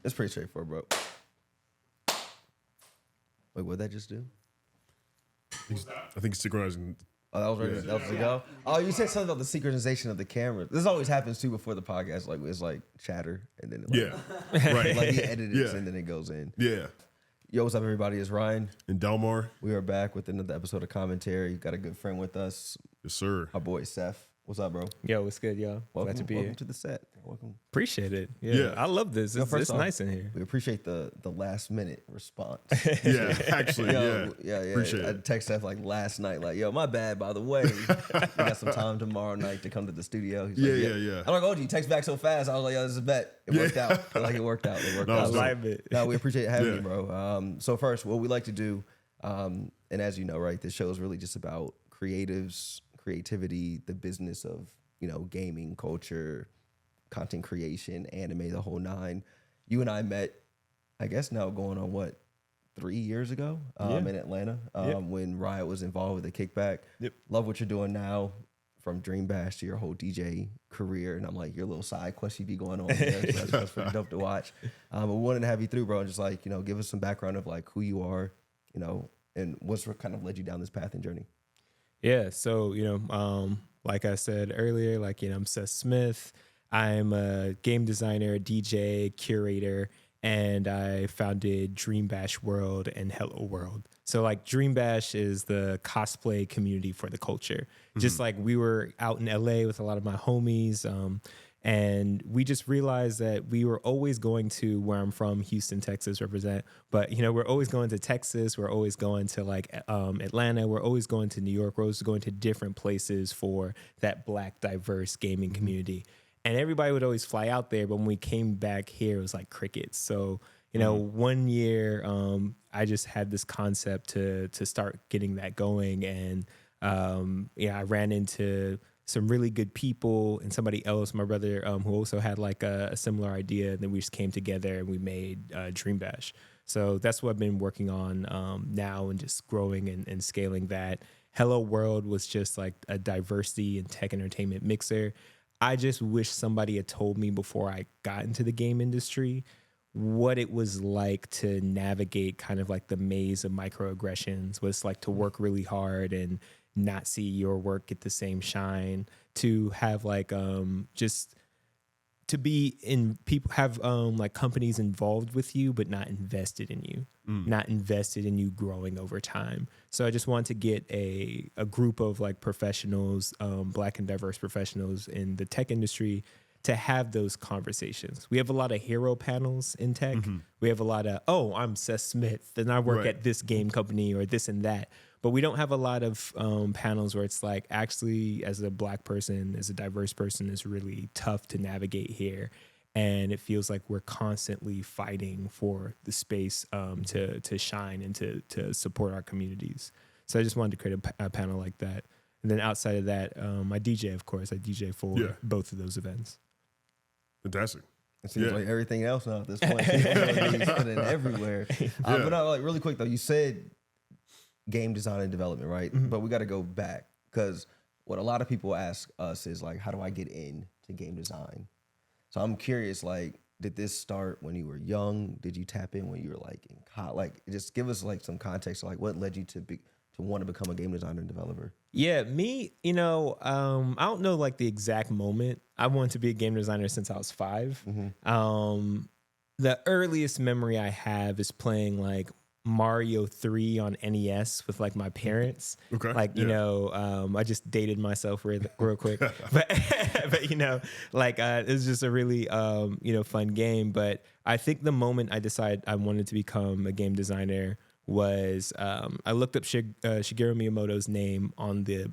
It's pretty straightforward, bro. Wait, what'd that just do? I think synchronizing. Oh, that was ready. That was to go. Oh, you said something about the synchronization of the camera. This always happens too before the podcast. Like it's like chatter, and then Right. like he edits it, and then it goes in. Yeah. Yo, what's up, everybody? It's Ryan. And Dalmar. We are back with another episode of Cxmmentary. Got a good friend with us. Yes, sir. Our boy Seth. What's up, bro? Yo, what's good, y'all? Welcome, Glad to be welcome here. to the set. Welcome. Appreciate it. Yeah. I love this. It's, first it's off, nice in here. We appreciate the last minute response. Yeah, actually, Yeah. Appreciate I it. texted Seth like last night, like, yo, my bad, by the way. We got some time tomorrow night to come to the studio. He's like, Yeah. I'm like, oh, you text back so fast. I was like, yo, this is a bet. It worked out. Like, it worked out. It worked No, out. it's dope. Live it. No, we appreciate having Yeah. you, bro. So first, what we like to do, and as you know, right, this show is really just about creatives, creativity, the business of, gaming, culture, content creation, anime, the whole nine. You and I met, I guess now going on 3 years ago in Atlanta when Riot was involved with the Kickback. Yep. Love what you're doing now, from DREAMBASH to your whole DJ career. And I'm like, your little side quest you be going on there. So that's pretty dope to watch. But we wanted to have you through, bro, and just like, give us some background of like who you are, and what's kind of led you down this path and journey. Yeah. So, like I said earlier, I'm Seth Smith. I'm a game designer, DJ, curator, and I founded DreamBash World and Hello World. So like DreamBash is the cosplay community for the culture. Just like we were out in LA with a lot of my homies, and we just realized that we were always going to where I'm from, Houston, Texas, represent. But, we're always going to Texas. We're always going to Atlanta. We're always going to New York. We're always going to different places for that Black diverse gaming community. And everybody would always fly out there. But when we came back here, it was like crickets. So, 1 year, I just had this concept to start getting that going. And, I ran into some really good people and somebody else, my brother, who also had like a similar idea. And then we just came together and we made DreamBash. So that's what I've been working on now, and just growing and scaling that. Hello World was just like a diversity and tech entertainment mixer. I just wish somebody had told me before I got into the game industry what it was like to navigate kind of like the maze of microaggressions, what it's like to work really hard and not see your work get the same shine, to have like just to be in people, have like companies involved with you but not invested in you, not invested in you growing over time. So I just wanted to get a group of like professionals, Black and diverse professionals in the tech industry, to have those conversations. We have a lot of hero panels in tech. We have a lot of, I'm Seth Smith and I work at this game company or this and that. But we don't have a lot of panels where it's like, actually, as a Black person, as a diverse person, it's really tough to navigate here. And it feels like we're constantly fighting for the space to shine and to support our communities. So I just wanted to create a panel like that. And then outside of that, I DJ, of course. I DJ for both of those events. Fantastic. It seems like everything else now at this point. He's putting everywhere. But no, like really quick though, you said game design and development, right? But we got to go back, because what a lot of people ask us is like, how do I get into game design? So I'm curious, like, did this start when you were young? Did you tap in when you were like in college? Like, just give us like some context, like what led you to want to become a game designer and developer? Yeah, me, I don't know like the exact moment. I wanted to be a game designer since I was 5. The earliest memory I have is playing like Mario 3 on NES with like my parents. Okay. Like, I just dated myself real quick. but it was just a really, fun game. But I think the moment I decided I wanted to become a game designer was I looked up Shigeru Miyamoto's name on the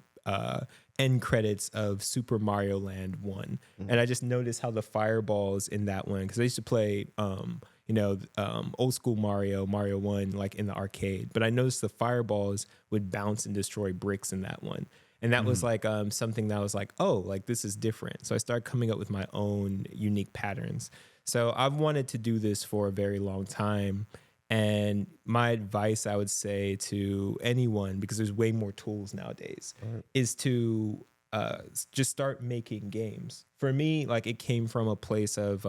end credits of Super Mario Land 1. And I just noticed how the fireballs in that one, because I used to play old school Mario 1 like in the arcade, but I noticed the fireballs would bounce and destroy bricks in that one. And that was like something that was like, oh, like this is different. So I started coming up with my own unique patterns. So I've wanted to do this for a very long time. And my advice, I would say to anyone, because there's way more tools nowadays, is to just start making games. For me, like it came from a place of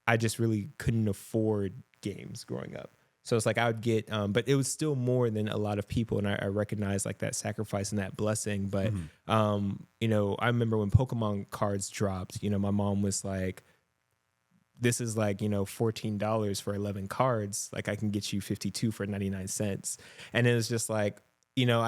I just really couldn't afford games growing up. So it's like I would get, but it was still more than a lot of people, and I recognize like that sacrifice and that blessing. But you know, I remember when Pokemon cards dropped. You know, my mom was like, "This is like, you know, $14 for 11 cards. Like I can get you 52 for 99 cents." And it was just like, you know,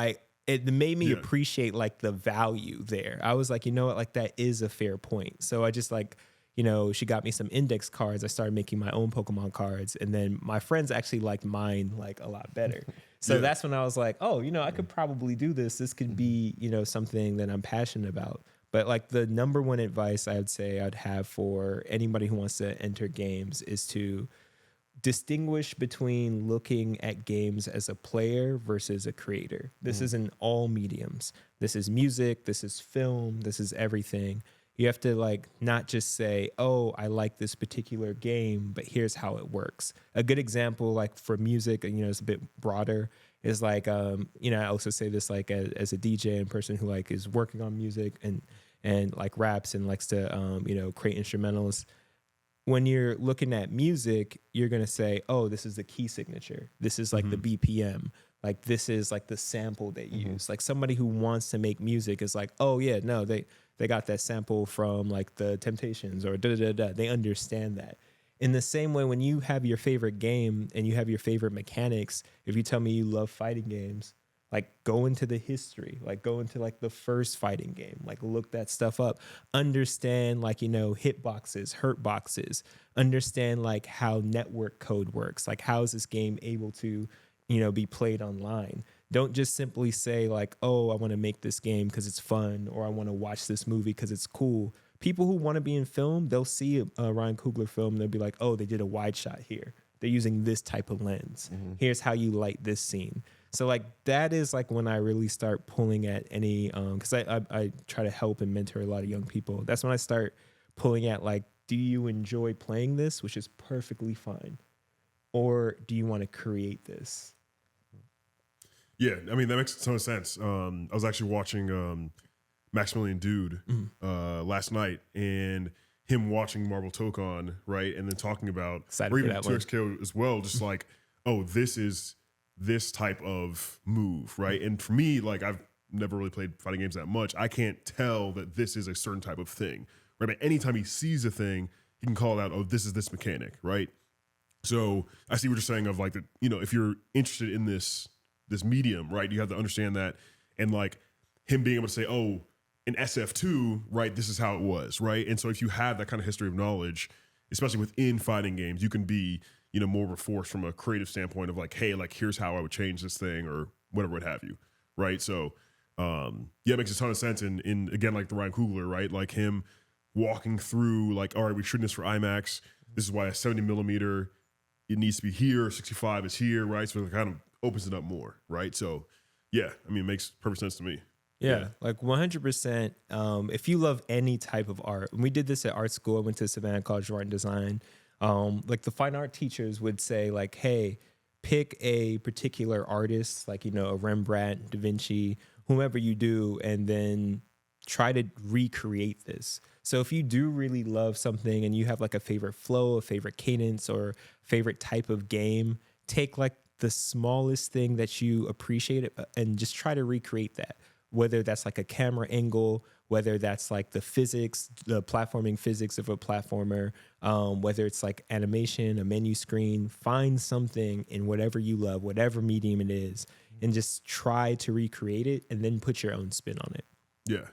it made me appreciate like the value there. I was like, you know what, like that is a fair point. So I just like, you know, she got me some index cards. I started making my own Pokemon cards. And then my friends actually liked mine like a lot better. So that's when I was like, oh, you know, I could probably do this. This could be, you know, something that I'm passionate about. But like the number one advice I would say I'd have for anybody who wants to enter games is to distinguish between looking at games as a player versus a creator. This is in all mediums. This is music, this is film, this is everything. You have to like not just say, oh, I like this particular game, but here's how it works. A good example, like for music, you know, it's a bit broader, is like, you know, I also say this like as a DJ and person who like is working on music and like raps and likes to, you know, create instrumentals. When you're looking at music, you're going to say, oh, this is the key signature. This is like the BPM. Like this is like the sample they use. Like somebody who wants to make music is like, oh yeah, no, they got that sample from like the Temptations or da-da-da-da. They understand that. In the same way, when you have your favorite game and you have your favorite mechanics, if you tell me you love fighting games, like go into the history, like go into like the first fighting game, like look that stuff up, understand like, you know, hitboxes, hurt boxes, understand like how network code works. Like how is this game able to, you know, be played online? Don't just simply say like, oh, I want to make this game because it's fun, or I want to watch this movie because it's cool. People who want to be in film, they'll see a Ryan Coogler film. They'll be like, oh, they did a wide shot here. They're using this type of lens. Here's how you light this scene. So like that is like when I really start pulling at any, because I try to help and mentor a lot of young people. That's when I start pulling at like, do you enjoy playing this, which is perfectly fine, or do you want to create this? Yeah, I mean that makes a ton of sense. I was actually watching Maximilian Dude last night, and him watching Marvel Tokon, right, and then talking about, or even TXK as well, just like, oh, this is this type of move, right? And for me, like I've never really played fighting games that much. I can't tell that this is a certain type of thing, right? But anytime he sees a thing, he can call it out, oh, this is this mechanic, right? So I see what you're saying of like, the, you know, if you're interested in this medium, right, you have to understand that, and like him being able to say, oh, in SF2, right, this is how it was, right? And so if you have that kind of history of knowledge, especially within fighting games, you can be, you know, more of a force from a creative standpoint of like, hey, like here's how I would change this thing or whatever would have you, right? So yeah, it makes a ton of sense. And again, like the Ryan Coogler, right, like him walking through like, all right, we're shooting this for IMAX. This is why a 70 millimeter, it needs to be here. 65 is here, right? So it kind of opens it up more, right? So yeah, I mean, it makes perfect sense to me. Yeah, like 100%. If you love any type of art, and we did this at art school, I went to Savannah College of Art and Design. Like the fine art teachers would say like, hey, pick a particular artist, like, you know, a Rembrandt, Da Vinci, whomever you do, and then try to recreate this. So if you do really love something and you have like a favorite flow, a favorite cadence, or favorite type of game, take like the smallest thing that you appreciate and just try to recreate that. Whether that's like a camera angle, whether that's like the physics, the platforming physics of a platformer, whether it's like animation, a menu screen, find something in whatever you love, whatever medium it is, and just try to recreate it and then put your own spin on it. Yeah.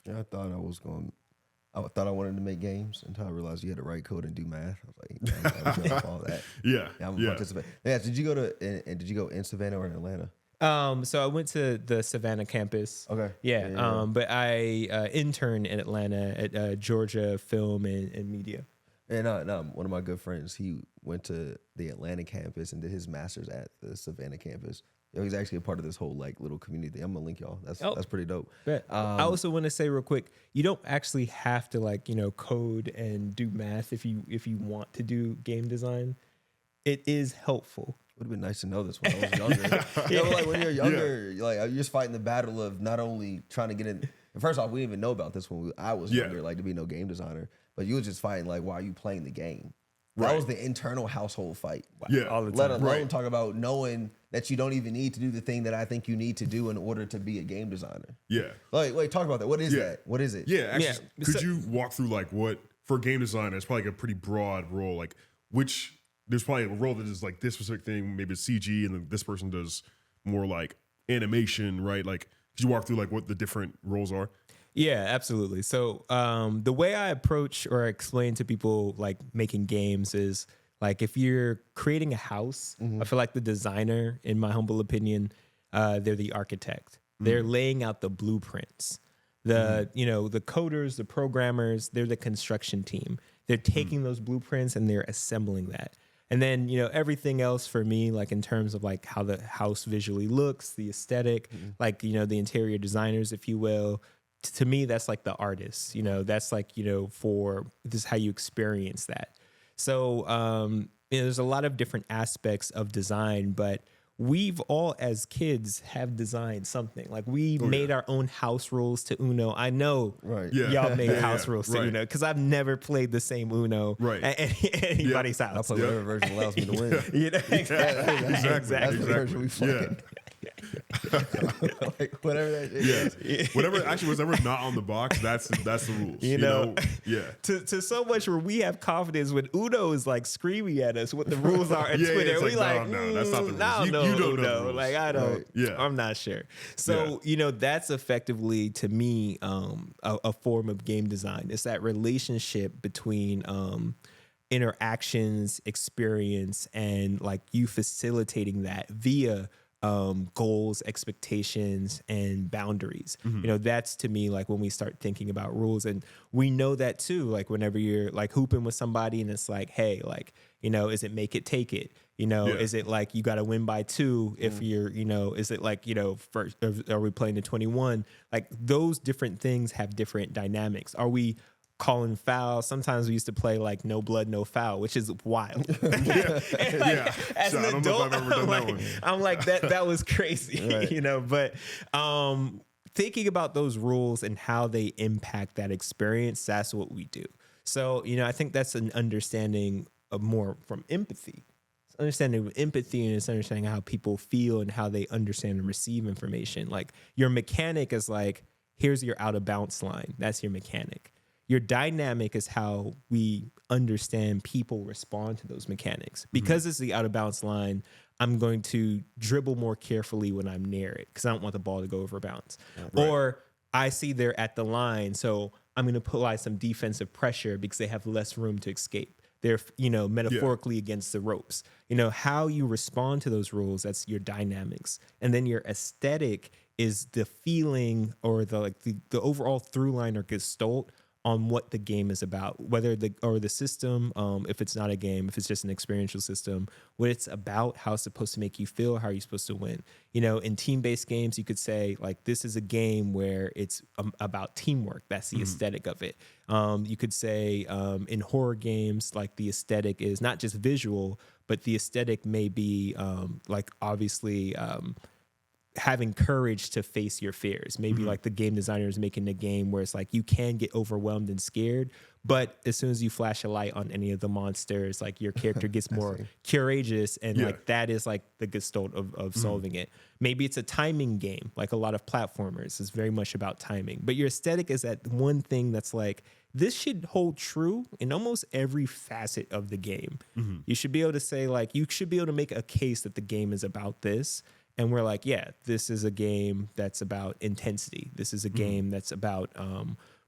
I thought I wanted to make games until I realized you had to write code and do math. I was like, I was going to follow that. Yeah. I'm a participant. Yeah. Did you go in Savannah or in Atlanta? So I went to the Savannah campus. Okay. Yeah. But I interned in Atlanta at Georgia Film and Media. And one of my good friends, he went to the Atlanta campus and did his master's at the Savannah campus. He's actually a part of this whole like little community thing. I'm gonna link y'all. That's pretty dope. I also want to say real quick, you don't actually have to like, you know, code and do math if you want to do game design. It is helpful. Would have been nice to know this when I was younger. You know, like when you're younger, like you're just fighting the battle of not only trying to get in. And first off, we didn't even know about this when I was younger, like to be no game designer. But you was just fighting like, why are you playing the game? That was the internal household fight. Yeah. All the time. Let alone Right. talk about knowing that you don't even need to do the thing that I think you need to do in order to be a game designer. Yeah. Like, wait, talk about that. What is Yeah. that? What is it? Yeah, actually, Yeah. could So- you walk through like what for a game designer? It's probably like a pretty broad role. Like which there's probably a role that is like this specific thing, maybe it's CG, and then this person does more like animation, right? Like, could you walk through like what the different roles are? Yeah, absolutely. So the way I approach or explain to people like making games is like if you're creating a house, I feel like the designer, in my humble opinion, they're the architect. They're laying out the blueprints. The the coders, the programmers, they're the construction team. They're taking those blueprints and they're assembling that. And then, everything else for me, like in terms of like how the house visually looks, the aesthetic, like, the interior designers, if you will, to me, that's like the artist, that's like, for this is how you experience that. So, there's a lot of different aspects of design, but we've all as kids have designed something. Like we made our own house rules to Uno. I know Right. Yeah. y'all made Yeah, house yeah. rules to Right. Uno because I've never played the same Uno Right. at anybody's I house. play whatever version allows me to win. Exactly. That's the version we Yeah. fucking. Like, whatever that is. Yeah. Whatever's not on the box, that's the rules. You know? Yeah. To so much where we have confidence when Uno is like screaming at us what the rules are on Yeah, Twitter. it's We like, like, no, that's not the rules. I You don't don't know the Uno. rules. Like I don't. Right. Yeah. I'm not sure. So that's effectively to me a form of game design. It's that relationship between interactions, experience, and like you facilitating that via goals, expectations, and boundaries. That's to me like when we start thinking about rules, and we know that too. Like whenever you're like hooping with somebody, and it's like, hey, like is it make it, take it? Is it like you got to win by 2 if you're, is it like, first, are we playing to 21? Like those different things have different dynamics. Are we calling foul? Sometimes we used to play like no blood, no foul, which is wild. Yeah. As So an I don't know if adult, I've ever done that one. I'm like that was crazy, Right. but thinking about those rules and how they impact that experience, that's what we do. So, I think that's an understanding of more from empathy. It's understanding of empathy, and it's understanding how people feel and how they understand and receive information. Like your mechanic is like, here's your out of bounds line. That's your mechanic. Your dynamic is how we understand people respond to those mechanics. Because it's the out of bounds line, I'm going to dribble more carefully when I'm near it because I don't want the ball to go over bounds. Right. Or I see they're at the line, so I'm going to apply some defensive pressure because they have less room to escape. They're, metaphorically against the ropes. How you respond to those rules, that's your dynamics. And then your aesthetic is the feeling or the overall through line or gestalt on what the game is about, whether the system, if it's not a game, if it's just an experiential system, what it's about, how it's supposed to make you feel, how you're supposed to win. In team-based games, you could say like this is a game where it's about teamwork. That's the aesthetic of it. You could say in horror games, like the aesthetic is not just visual, but the aesthetic may be like obviously having courage to face your fears. Maybe like the game designer is making a game where it's like you can get overwhelmed and scared, but as soon as you flash a light on any of the monsters, like your character gets more courageous, and like that is like the gestalt of solving it. Maybe it's a timing game, like a lot of platformers is very much about timing, but your aesthetic is that one thing that's like, this should hold true in almost every facet of the game. You should be able to say like, you should be able to make a case that the game is about this. And we're like, yeah, this is a game that's about intensity. This is a game that's about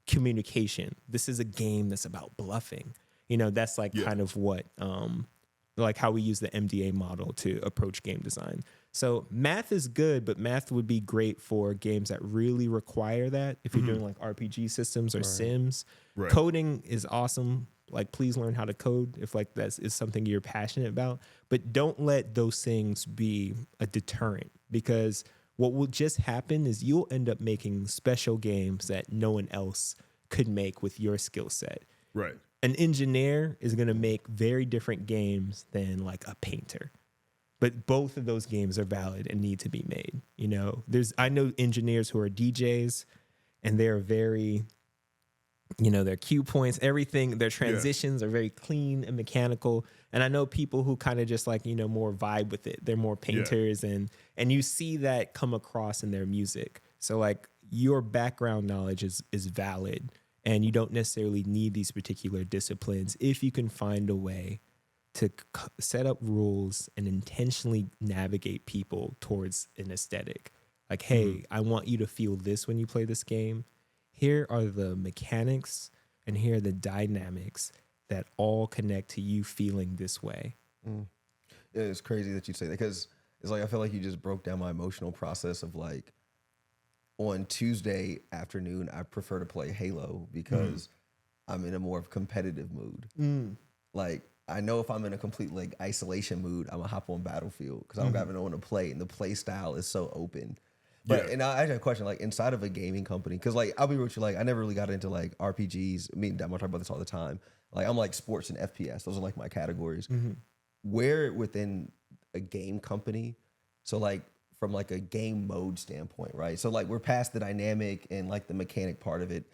communication. This is a game that's about bluffing. That's like kind of what, like how we use the MDA model to approach game design. So math is good, but math would be great for games that really require that. If you're doing like RPG systems or Sims, coding is awesome. Like, please learn how to code if like that is something you're passionate about, but don't let those things be a deterrent, because what will just happen is you'll end up making special games that no one else could make with your skill set. Right. An engineer is going to make very different games than like a painter, but both of those games are valid and need to be made. I know engineers who are DJs and they're very you know, their cue points, everything, their transitions are very clean and mechanical. And I know people who kind of just like, you know, more vibe with it. They're more painters and you see that come across in their music. So like your background knowledge is valid and you don't necessarily need these particular disciplines if you can find a way to set up rules and intentionally navigate people towards an aesthetic. Like, hey, I want you to feel this when you play this game. Here are the mechanics and here are the dynamics that all connect to you feeling this way. Yeah, it's crazy that you say that because it's like I feel like you just broke down my emotional process of like on Tuesday afternoon, I prefer to play Halo because I'm in a more of competitive mood. Like I know if I'm in a complete like isolation mood, I'm gonna hop on Battlefield because I don't have no one to play and the play style is so open. But and I have a question, like inside of a gaming company, because like I'll be real with you, like I never really got into like RPGs. Me and Dalmar talk about this all the time. Like I'm like sports and FPS; those are like my categories. Where within a game company, so like from like a game mode standpoint, right? So like we're past the dynamic and like the mechanic part of it.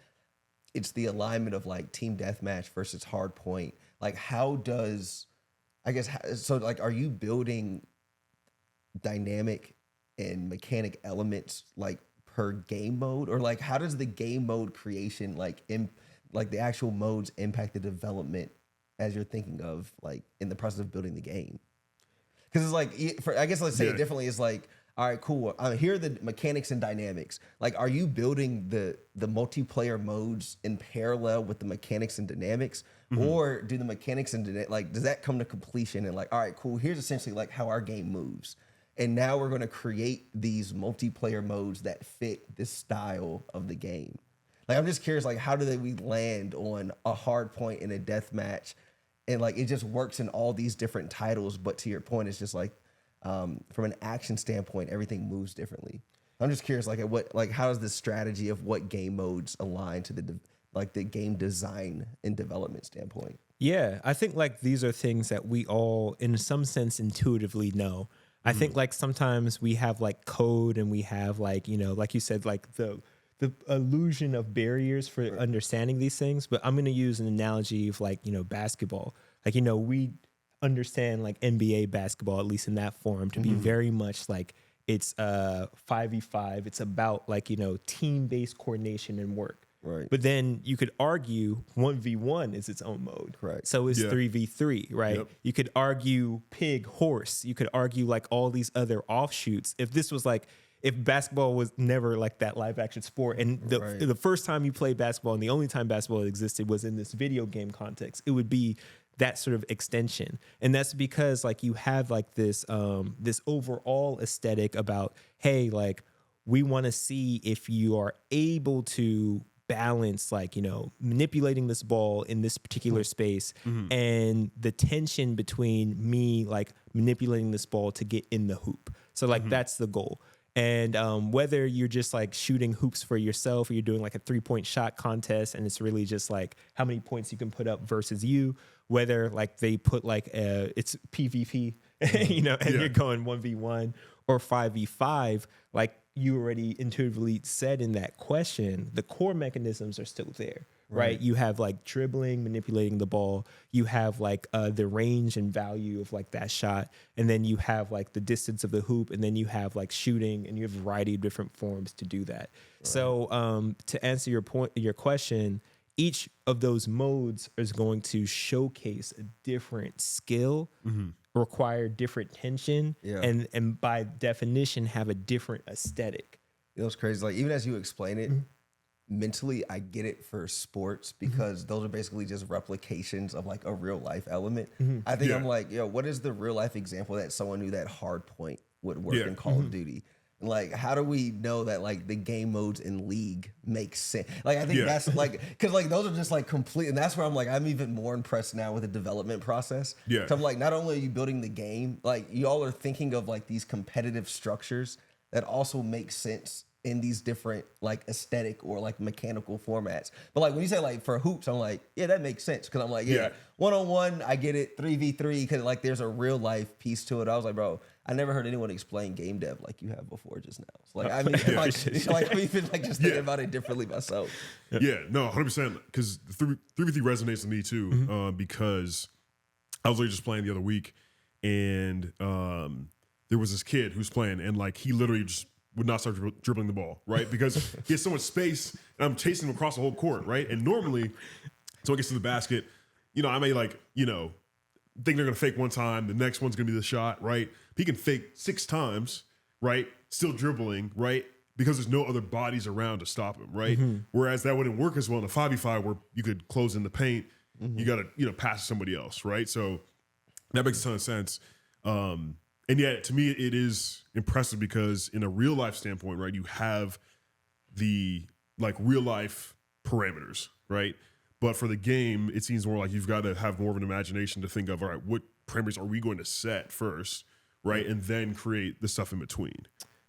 It's the alignment of like team deathmatch versus hard point. Like how does, I guess, so like are you building dynamic and mechanic elements like per game mode, or like how does the game mode creation like like the actual modes impact the development as you're thinking of like in the process of building the game? Because it's like I guess let's say it differently. It's like, all right, cool. Here are the mechanics and dynamics. Like, are you building the multiplayer modes in parallel with the mechanics and dynamics, or do the mechanics and like does that come to completion and like, all right, cool. Here's essentially like how our game moves. And now we're going to create these multiplayer modes that fit this style of the game. Like, I'm just curious, like, how do we land on a hard point in a death match? And like, it just works in all these different titles. But to your point, it's just like, from an action standpoint, everything moves differently. I'm just curious, like, how does the strategy of what game modes align to the game design and development standpoint? Yeah, I think like these are things that we all, in some sense, intuitively know. I think like sometimes we have like code and we have like, you know, like you said, like the illusion of barriers for understanding these things. But I'm going to use an analogy of like, you know, basketball. Like, you know, we understand like NBA basketball, at least in that form, to be very much like it's 5v5. It's about like, you know, team-based coordination and work. Right. But then you could argue 1v1 is its own mode. Correct. So is 3v3, right? Yep. You could argue pig, horse. You could argue like all these other offshoots. If this was like, if basketball was never like that live action sport and the first time you played basketball and the only time basketball existed was in this video game context, it would be that sort of extension. And that's because like you have like this this overall aesthetic about, hey, like we want to see if you are able to balance like, you know, manipulating this ball in this particular space and the tension between me like manipulating this ball to get in the hoop. So like that's the goal. And whether you're just like shooting hoops for yourself or you're doing like a 3-point shot contest and it's really just like how many points you can put up versus you, whether like they put like it's PvP, you know, and you're going 1v1 or 5v5, like you already intuitively said in that question, the core mechanisms are still there, right? You have like dribbling, manipulating the ball. You have like the range and value of like that shot. And then you have like the distance of the hoop. And then you have like shooting and you have a variety of different forms to do that. Right. So to answer your question, each of those modes is going to showcase a different skill, require different tension, and by definition have a different aesthetic. You know, it's crazy. Like even as you explain it, mentally, I get it for sports because those are basically just replications of like a real life element. I think I'm like, yo, what is the real life example that someone knew that hard point would work in Call of Duty? Like, how do we know that like the game modes in League make sense? Like, I think that's like, because like those are just like complete, and that's where I'm like, I'm even more impressed now with the development process. Yeah, so I'm like, not only are you building the game, like y'all are thinking of like these competitive structures that also make sense in these different like aesthetic or like mechanical formats. But like when you say like for hoops, I'm like, yeah, that makes sense. Cause I'm like, yeah, 1-on-1, I get it. 3v3, cause like there's a real life piece to it. I was like, bro, I never heard anyone explain game dev like you have before just now. So like, I mean, like I'm even like just thinking about it differently myself. Yeah, no, 100%. Cause the 3v3 resonates with me too, because I was literally just playing the other week, and there was this kid who's playing, and like he literally just would not start dribbling the ball, right? Because he has so much space, and I'm chasing him across the whole court, right? And normally, so it gets to the basket, I may like, think they're gonna fake one time, the next one's gonna be the shot, right? He can fake 6 times, right? Still dribbling, right? Because there's no other bodies around to stop him, right? Whereas that wouldn't work as well in a 5v5 where you could close in the paint, you gotta, pass to somebody else, right? So that makes a ton of sense. And yet, to me, it is impressive because in a real life standpoint, right, you have the like real life parameters, right? But for the game, it seems more like you've got to have more of an imagination to think of, all right, what parameters are we going to set first, right? And then create the stuff in between,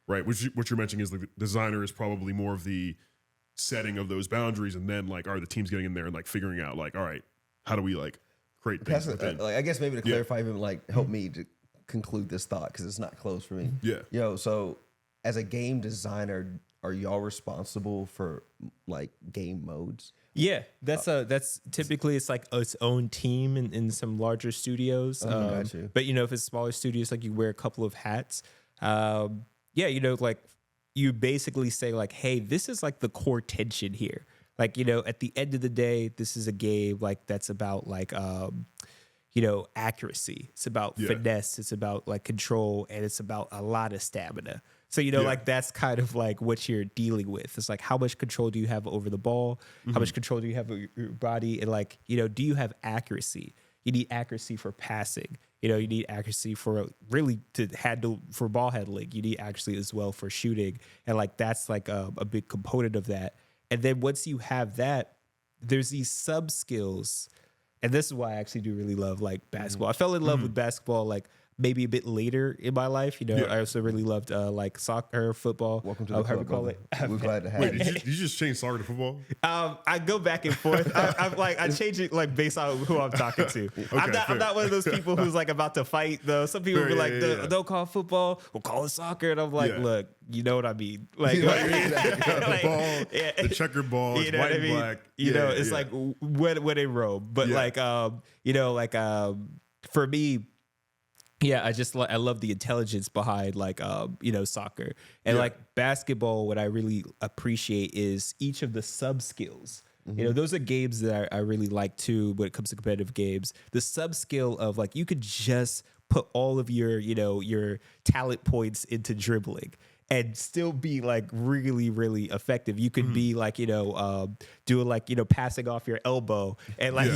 right? Which what you're mentioning is the designer is probably more of the setting of those boundaries, and then like, all right, the team's getting in there and like figuring out like, all right, how do we like create things within? Like, I guess maybe to clarify, even like help me to conclude this thought because it's not close for me. Yeah. So as a game designer, are y'all responsible for like game modes? Yeah, that's typically it's like its own team in some larger studios. Got you. But if it's smaller studios, like you wear a couple of hats. Like you basically say like, hey, this is like the core tension here. Like at the end of the day, this is a game like that's about like accuracy. It's about finesse. It's about like control, and it's about a lot of stamina. So, like that's kind of like what you're dealing with. It's like, how much control do you have over the ball? How much control do you have over your body? And like, do you have accuracy? You need accuracy for passing. You need accuracy for really to handle for ball handling. You need accuracy as well for shooting. And like, that's like a big component of that. And then once you have that, there's these sub skills. And this is why I actually do really love like basketball. I fell in love with basketball like maybe a bit later in my life. I also really loved like soccer, football. Welcome to the club, call it. We're glad to have Wait, you. did you just change soccer to football? I go back and forth. I change it like based on who I'm talking to. I'm not one of those people who's like about to fight though. Some people be like, don't call it football, we'll call it soccer. And I'm like, look, you know what I mean? Like, the ball, the checkered ball, it's white and black. It's like when they roam. But for me, I love the intelligence behind like soccer and like basketball. What I really appreciate is each of the sub skills. Those are games that I really like too. When it comes to competitive games, the sub skill of like you could just put all of your your talent points into dribbling and still be like really, really effective. You could be like, doing like, passing off your elbow and like,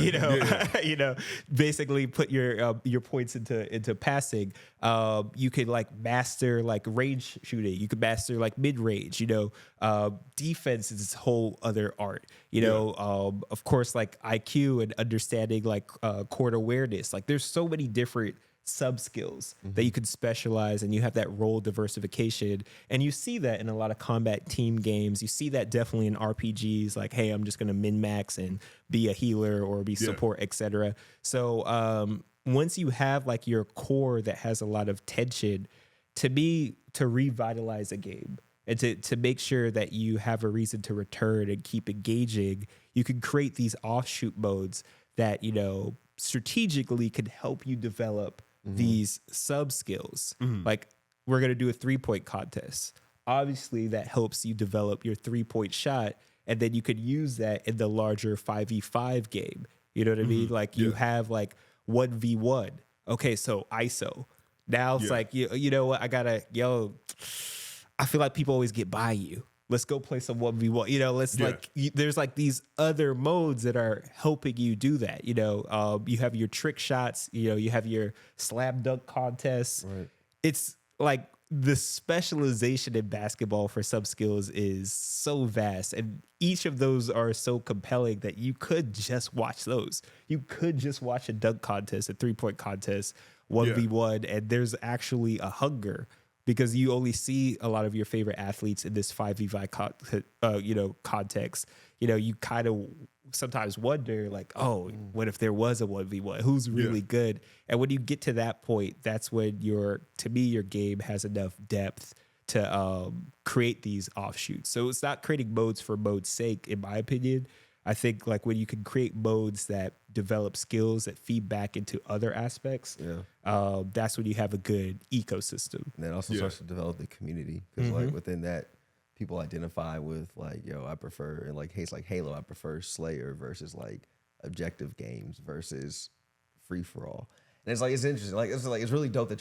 basically put your points into passing. You could like master like range shooting. You could master like mid range, defense is this whole other art, of course, like IQ and understanding like court awareness. Like there's so many different sub skills that you can specialize, and you have that role diversification, and you see that in a lot of combat team games. You see that definitely in RPGs, like, hey, I'm just going to min max and be a healer or be support, etc. So once you have like your core that has a lot of tension, to revitalize a game and to make sure that you have a reason to return and keep engaging, you can create these offshoot modes that strategically can help you develop these sub skills. Like we're going to do a 3-point contest. Obviously that helps you develop your 3-point shot. And then you could use that in the larger 5v5 game. You know what I mean? Like you have like 1v1. Okay. So ISO. Now it's like, you know what? I feel like people always get by you. Let's go play some 1v1. There's like these other modes that are helping you do that. You have your trick shots, you have your slam dunk contests. Right. It's like the specialization in basketball for sub skills is so vast, and each of those are so compelling that you could just watch those. You could just watch a dunk contest, a 3-point contest, 1v1, and there's actually a hunger because you only see a lot of your favorite athletes in this 5v5 context. You kind of sometimes wonder like, oh, what if there was a 1v1? Who's really good? And when you get to that point, that's when your game has enough depth to create these offshoots. So it's not creating modes for mode's sake, in my opinion. I think like when you can create modes that develop skills that feed back into other aspects, that's when you have a good ecosystem. And that also starts to develop the community, because like within that, people identify with like, I prefer, and like it's like Halo, I prefer Slayer versus like objective games versus free for all. And it's like it's interesting, it's really dope that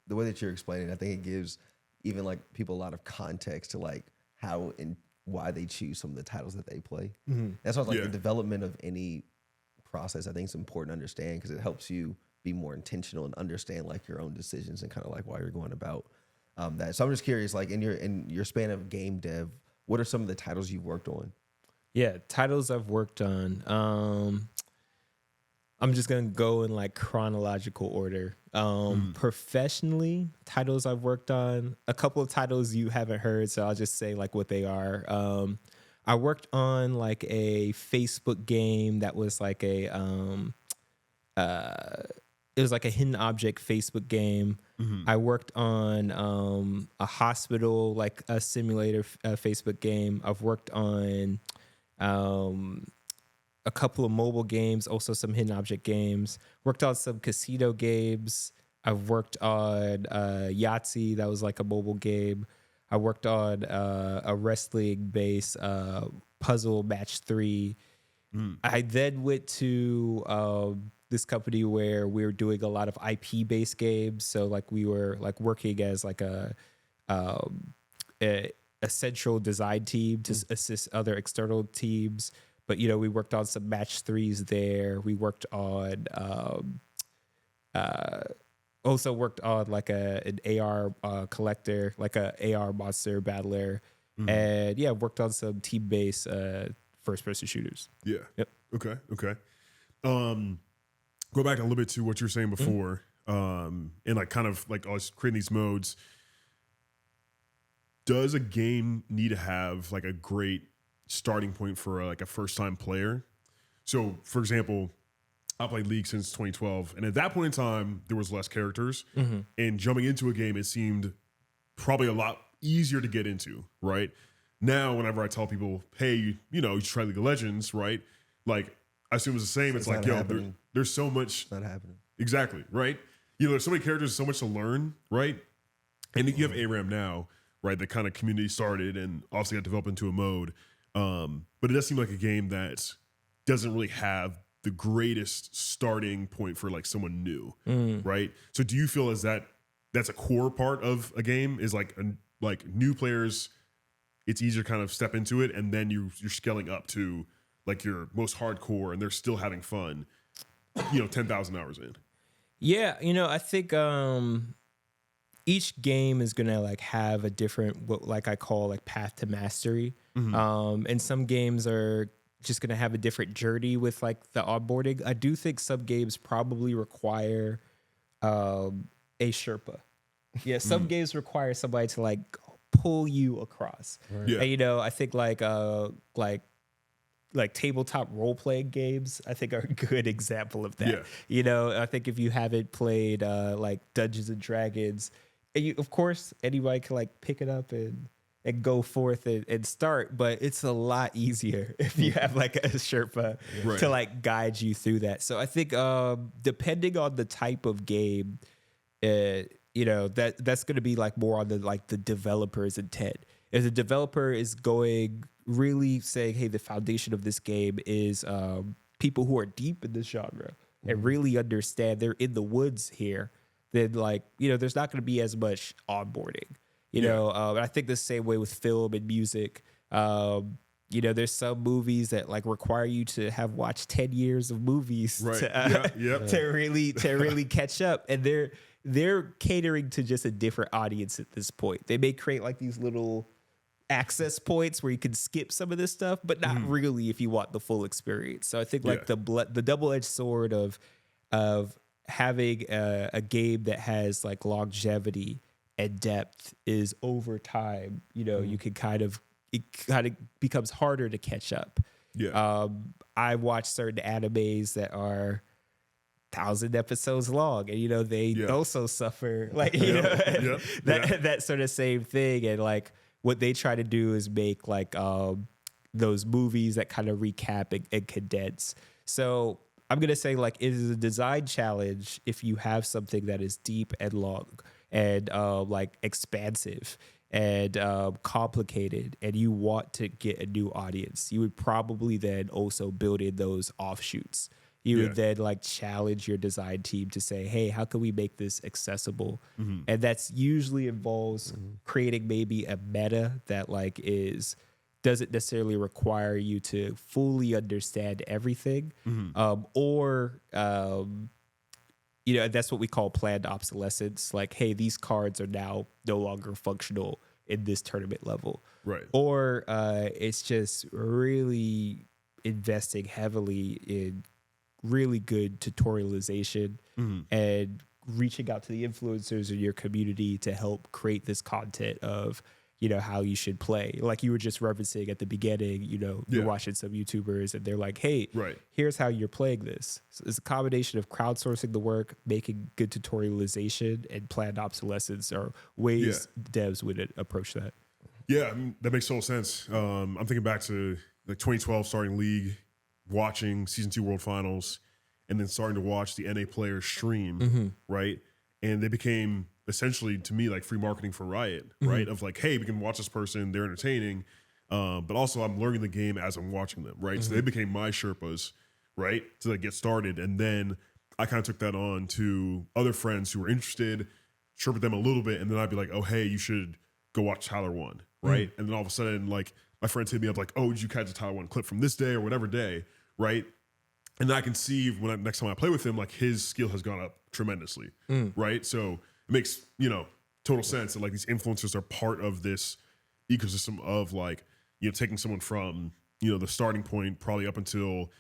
the way that you're explaining. I think it gives even like people a lot of context to like how and why they choose some of the titles that they play. That's why like the development of any process, I think it's important to understand, because it helps you be more intentional and understand like your own decisions and kind of like why you're going about that. So I'm just curious, like in your span of game dev, what are some of the titles you've worked on? Yeah, titles I've worked on. I'm just gonna go in like chronological order. Professionally, titles I've worked on, a couple of titles you haven't heard, so I'll just say like what they are. I worked on like a Facebook game that was like it was like a hidden object Facebook game. I worked on a hospital, like a simulator Facebook game. I've worked on a couple of mobile games, also some hidden object games. Worked on some casino games. I've worked on Yahtzee, that was like a mobile game. I worked on a wrestling-based puzzle match 3. I then went to this company where we were doing a lot of IP-based games. So like we were like working as like a central design team to assist other external teams. But, we worked on some match 3s there. We worked on, also worked on like an AR collector, like a AR monster battler. And worked on some team-based first-person shooters. Yeah. Yep. Okay. Go back a little bit to what you were saying before, and like kind of like us creating these modes. Does a game need to have like a great starting point for like a first-time player? So, for example, I played League since 2012, and at that point in time, there was less characters, and jumping into a game, it seemed probably a lot easier to get into, right? Now, whenever I tell people, hey, you try League of Legends, right? Like, I assume it's the same. It's like, there's so much. It's not happening. Exactly, right? There's so many characters, so much to learn, right? And you have ARAM now, right? That kind of community started and obviously got developed into a mode. But it does seem like a game that doesn't really have the greatest starting point for like someone new, right? So do you feel as that's a core part of a game, is like new players, it's easier to kind of step into it, and then you're scaling up to like your most hardcore and they're still having fun, 10,000 hours in? Yeah, I think each game is gonna like have a different, what like I call like path to mastery. And some games are just gonna have a different journey with like the onboarding. I do think some games probably require a Sherpa. Yeah, some games require somebody to like pull you across. Right. Yeah. And, I think like tabletop role-playing games, I think, are a good example of that. Yeah. I think if you haven't played like Dungeons and Dragons, and of course anybody can like pick it up and go forth and start, but it's a lot easier if you have like a Sherpa to like guide you through that. So I think depending on the type of game, that's going to be like more on the developer's intent. If the developer is going really saying, hey, the foundation of this game is people who are deep in this genre and really understand, they're in the woods here, then like, there's not going to be as much onboarding. I think the same way with film and music. There's some movies that like require you to have watched 10 years of movies to really catch up, and they're catering to just a different audience at this point. They may create like these little access points where you can skip some of this stuff, but not really if you want the full experience. So I think like the double-edged sword of having a game that has like longevity and depth is over time, you can it kind of becomes harder to catch up. Yeah. I watch certain animes that are 1,000 episodes long, and they also suffer like that sort of same thing. And like what they try to do is make like those movies that kind of recap and condense. So I'm gonna say like it is a design challenge if you have something that is deep and long and like expansive and complicated, and you want to get a new audience. You would probably then also build in those offshoots. You would then like challenge your design team to say, hey, how can we make this accessible? And that's usually involves creating maybe a meta that like doesn't necessarily require you to fully understand everything. Or that's what we call planned obsolescence. Like, hey, these cards are now no longer functional in this tournament level. Right. Or it's just really investing heavily in really good tutorialization and reaching out to the influencers in your community to help create this content of, how you should play. Like you were just referencing at the beginning, you're watching some YouTubers and they're like, hey, here's how you're playing this. So it's a combination of crowdsourcing the work, making good tutorialization, and planned obsolescence are ways devs would approach that. Yeah, I mean, that makes total sense. I'm thinking back to like 2012 starting League, watching Season 2 World Finals, and then starting to watch the NA players stream, right? And they became essentially, to me, like free marketing for Riot, right? Of like, hey, we can watch this person, they're entertaining, but also I'm learning the game as I'm watching them, right? So they became my Sherpas, right? To like get started. And then I kind of took that on to other friends who were interested, Sherpa them a little bit, and then I'd be like, oh, hey, you should go watch Tyler 1, right? And then all of a sudden, like, my friends hit me up like, oh, did you catch a Tyler 1 clip from this day or whatever day, right? And then I can see next time I play with him, like his skill has gone up tremendously, right? So it makes, total sense that like these influencers are part of this ecosystem of like, taking someone from, the starting point probably up until,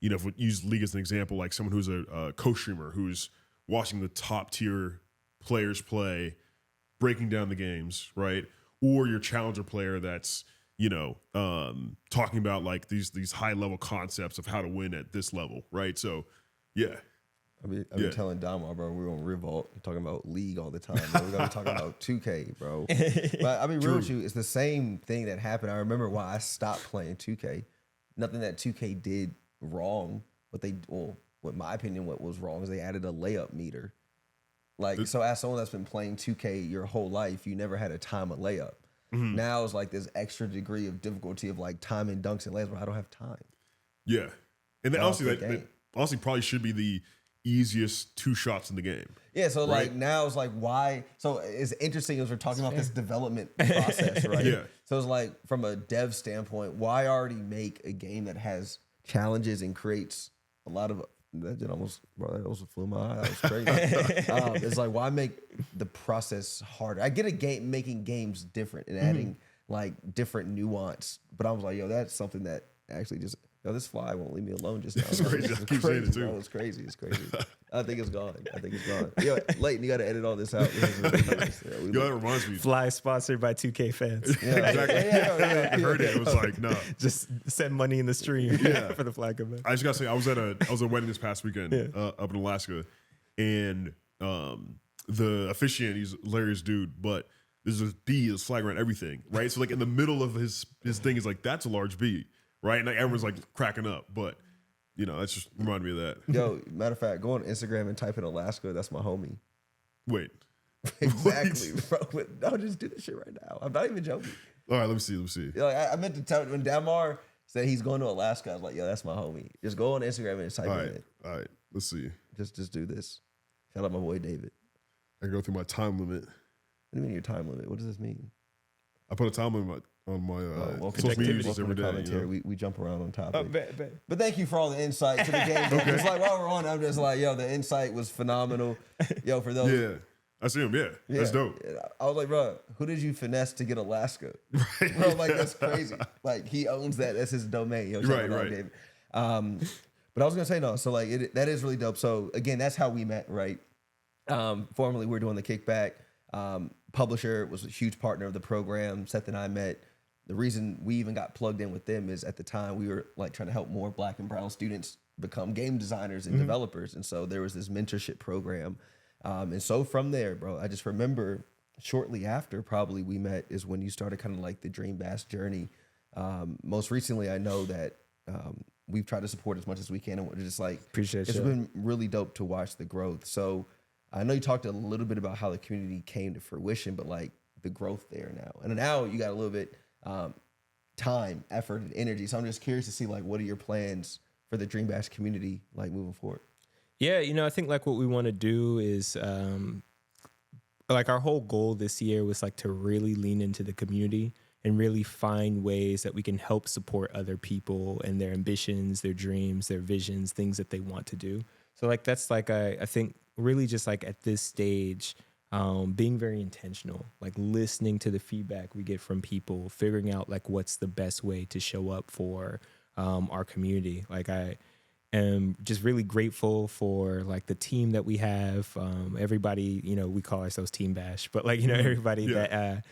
if we use League as an example, like someone who's a co-streamer who's watching the top tier players play, breaking down the games, right? Or your challenger player that's, talking about like these high level concepts of how to win at this level, right? So, yeah. I've been telling Dalmar, bro, we're on Revolt, talking about League all the time. Bro. We're gonna be talking about 2K, bro. But I mean, real with you, it's the same thing that happened. I remember why I stopped playing 2K. Nothing that 2K did wrong, but what my opinion, what was wrong is they added a layup meter. Like, so as someone that's been playing 2K your whole life, you never had a time of layup. Now it's like this extra degree of difficulty of like time and dunks and layups where I don't have time. Yeah. And then honestly, that honestly probably should be the easiest 2 shots in the game. Yeah, so like now it's like why? So it's interesting as we're talking about this development process, right? Yeah. So it's like from a dev standpoint, why already make a game that has challenges and creates a lot of that almost flew my eye. That was crazy. It's like why make the process harder? I get a game making games different and adding like different nuance, but I was like, that's something that actually just. This fly won't leave me alone just now. It's crazy. I keep saying it too. Bro. It's crazy. I think it's gone. Yo, Leighton, you got to edit all this out. That reminds me. Fly sponsored by 2K fans. Yeah, exactly. Yeah, I heard it. It was like, no. Just send money in the stream for the flag event. I just got to say, I was at a wedding this past weekend up in Alaska, and the officiant, he's a hilarious dude, but there's this bee that's flying around everything, right? So like in the middle of his thing is like, that's a large bee. Right, and like everyone's like cracking up, but that's just reminded me of that. Yo, matter of fact, go on Instagram and type in Alaska. That's my homie. Wait, exactly, bro. No, just do this shit right now. I'm not even joking. All right, let me see. Like, I meant to tell when Dalmar said he's going to Alaska. I was like, that's my homie. Just go on Instagram and type in it. All right, let's see. Just do this. Shout out my boy David. I go through my time limit. What do you mean your time limit? What does this mean? I put a time limit on my social media every day. We jump around on topic. But thank you for all the insight to the game. Okay. It's like while we're on, I'm just like, the insight was phenomenal. For those. Yeah, I see him. Yeah, that's dope. I was like, bro, who did you finesse to get Alaska? Right. Bro, like that's crazy. Like he owns that. That's his domain. Right. David. But I was gonna say no. So like that is really dope. So again, that's how we met, right? Formerly we were doing the kickback. Publisher was a huge partner of the program. Seth and I met. The reason we even got plugged in with them is at the time we were like trying to help more Black and brown students become game designers and developers. And so there was this mentorship program. And so from there, bro, I just remember shortly after probably we met is when you started kind of like the DREAMBASH journey. Most recently, I know that we've tried to support as much as we can, and we're just like, Appreciate it's you. been really dope to watch the growth. So I know you talked a little bit about how the community came to fruition, but like the growth there now, and now you got a little bit time, effort, and energy. So I'm just curious to see like, what are your plans for the DREAMBASH community like moving forward? Yeah, I think like what we want to do is like our whole goal this year was like to really lean into the community and really find ways that we can help support other people and their ambitions, their dreams, their visions, things that they want to do. So like that's like I think really just like at this stage, being very intentional, like listening to the feedback we get from people, figuring out like what's the best way to show up for our community. Like I am just really grateful for like the team that we have. Everybody, we call ourselves Team Bash, but like, everybody that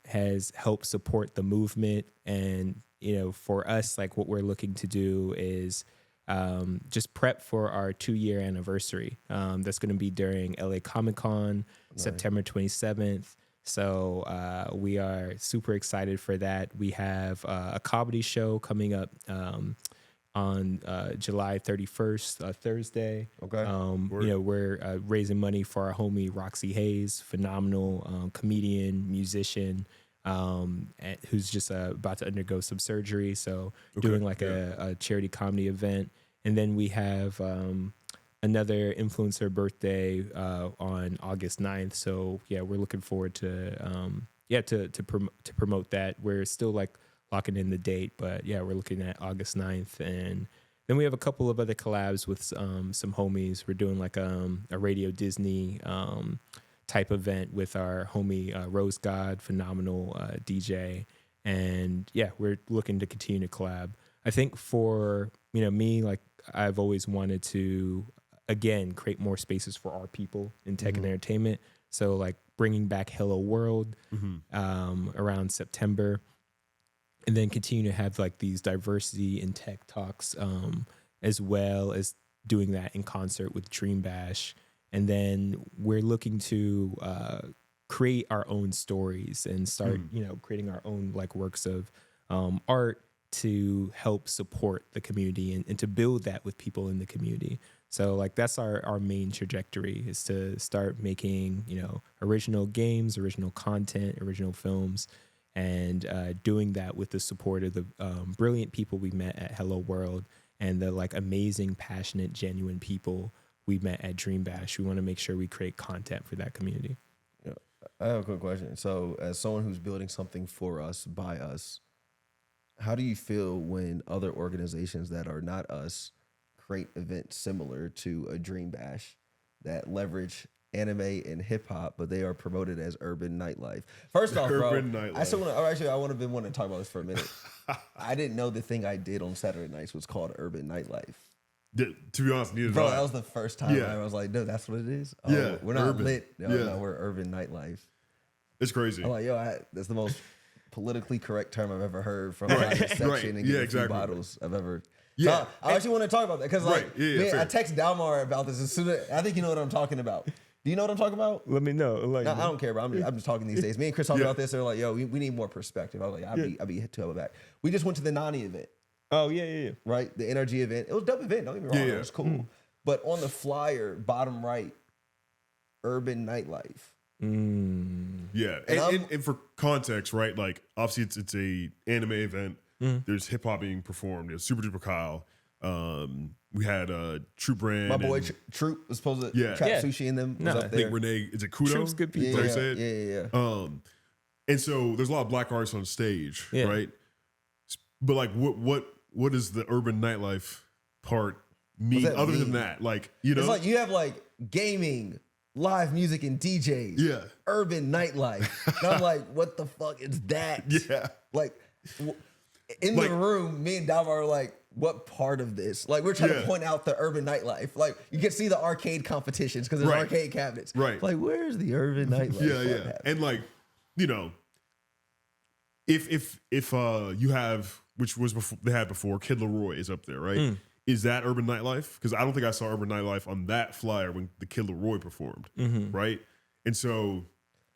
has helped support the movement. And, for us, like what we're looking to do is just prep for our 2-year anniversary. That's going to be during LA Comic-Con, September 27th. So we are super excited for that. We have a comedy show coming up on July 31st, Thursday. Okay. We're raising money for our homie Roxy Hayes, phenomenal comedian, musician, who's just about to undergo some surgery. So doing like a charity comedy event. And then we have another influencer birthday on August 9th. So yeah, we're looking forward to promote that. We're still like locking in the date, but yeah, we're looking at August 9th. And then we have a couple of other collabs with some homies. We're doing like a Radio Disney type event with our homie Rose God, phenomenal DJ. And yeah, we're looking to continue to collab. I think for me, like I've always wanted to, again, create more spaces for our people in tech and entertainment. So like bringing back Hello World around September, and then continue to have like these diversity in tech talks, as well as doing that in concert with DREAMBASH. And then we're looking to create our own stories and start, creating our own like works of art to help support the community and to build that with people in the community. So like that's our main trajectory, is to start making, original games, original content, original films, and doing that with the support of the brilliant people we met at Hello World and the like amazing, passionate, genuine people we met at DREAMBASH. We want to make sure we create content for that community. Yeah, I have a quick question. So as someone who's building something for us, by us, how do you feel when other organizations that are not us create events similar to a DREAMBASH that leverage anime and hip hop, but they are promoted as urban nightlife? First off, bro, I want to talk about this for a minute. I didn't know the thing I did on Saturday nights was called urban nightlife. To be honest, neither bro, did I. that was the first time I was like, no, that's what it is. Oh, Yeah, we're not urban. lit. No, we're urban nightlife. It's crazy. I'm like, that's the most politically correct term I've ever heard from like a section and get a few bottles I've ever. Yeah, so I actually want to talk about that because like, fair. I text Dalmar about this as soon as I think you know what I'm talking about. Do you know what I'm talking about? Let me know. Like, no, I don't care, bro. I'm just talking these days. Me and Chris talked about this. They're like, yo, we need more perspective. I was like, I'll be to back. We just went to the Nani event. Oh yeah. Right, the NRG event. It was a dope event. Don't get me wrong. It was cool. But on the flyer, bottom right, urban nightlife. Yeah, and for context, right? Like obviously it's a anime event. There's hip hop being performed. There's Super Duper Kyle. We had Troop Brand. My boy Troop was supposed to trap sushi in them. Was up I there. think Renee, is it Kudo? Troop's good people. Yeah. And so there's a lot of black artists on stage, right? But like, what is the urban nightlife part mean other than that? Like, it's like you have like gaming, live music, and DJs. Yeah. Urban nightlife. And I'm like, what the fuck is that? Yeah. Like, in the room, me and Dalmar are like, what part of this? Like, we're trying to point out the urban nightlife. Like, you can see the arcade competitions because there's arcade cabinets. Right. Like, where's the urban nightlife? Yeah. And like, you know, if you have, which was before they had before, Kid Laroi is up there, right? Is that urban nightlife? Because I don't think I saw urban nightlife on that flyer when the Kid Laroi performed, right? And so